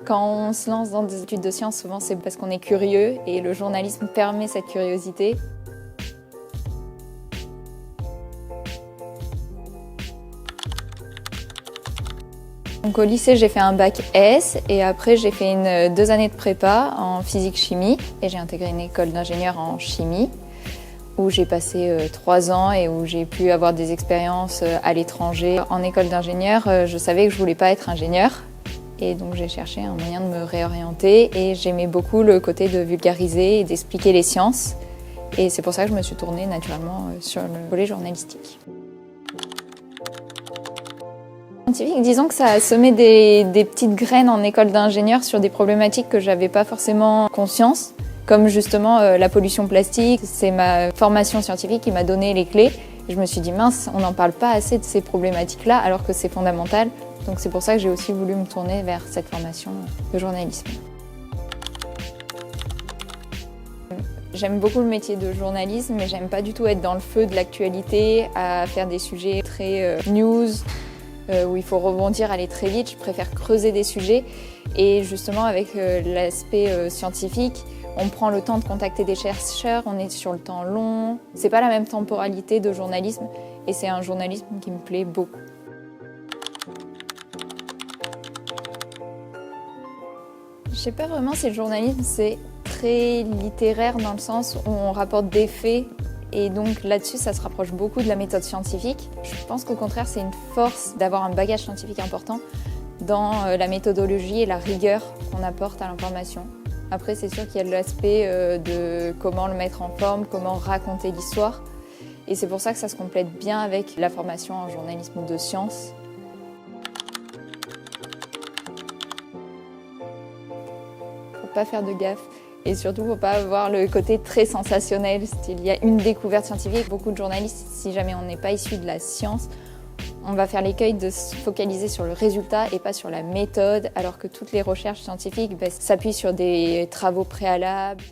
Quand on se lance dans des études de sciences, souvent c'est parce qu'on est curieux et le journalisme permet cette curiosité. Donc au lycée, j'ai fait un bac S et après j'ai fait 2 années de prépa en physique-chimie et j'ai intégré une école d'ingénieur en chimie où j'ai passé 3 ans et où j'ai pu avoir des expériences à l'étranger. En école d'ingénieur, je savais que je voulais pas être ingénieur et donc j'ai cherché un moyen de me réorienter et j'aimais beaucoup le côté de vulgariser et d'expliquer les sciences et c'est pour ça que je me suis tournée naturellement sur le volet journalistique. Scientifique, disons que ça a semé des petites graines en école d'ingénieur sur des problématiques que j'avais pas forcément conscience, comme justement la pollution plastique. C'est ma formation scientifique qui m'a donné les clés. Et je me suis dit mince, on n'en parle pas assez de ces problématiques-là alors que c'est fondamental. Donc c'est pour ça que j'ai aussi voulu me tourner vers cette formation de journalisme. J'aime beaucoup le métier de journalisme, mais j'aime pas du tout être dans le feu de l'actualité, à faire des sujets très news, où il faut rebondir, aller très vite. Je préfère creuser des sujets et justement avec l'aspect scientifique, on prend le temps de contacter des chercheurs, on est sur le temps long. C'est pas la même temporalité de journalisme et c'est un journalisme qui me plaît beaucoup. Je sais pas vraiment si le journalisme c'est très littéraire dans le sens où on rapporte des faits. Et donc là-dessus, ça se rapproche beaucoup de la méthode scientifique. Je pense qu'au contraire, c'est une force d'avoir un bagage scientifique important dans la méthodologie et la rigueur qu'on apporte à l'information. Après, c'est sûr qu'il y a l'aspect de comment le mettre en forme, comment raconter l'histoire. Et c'est pour ça que ça se complète bien avec la formation en journalisme de sciences. Faut pas faire de gaffe. Et surtout, il ne faut pas avoir le côté très sensationnel, style il y a une découverte scientifique. Beaucoup de journalistes, si jamais on n'est pas issu de la science, on va faire l'écueil de se focaliser sur le résultat et pas sur la méthode, alors que toutes les recherches scientifiques s'appuient sur des travaux préalables.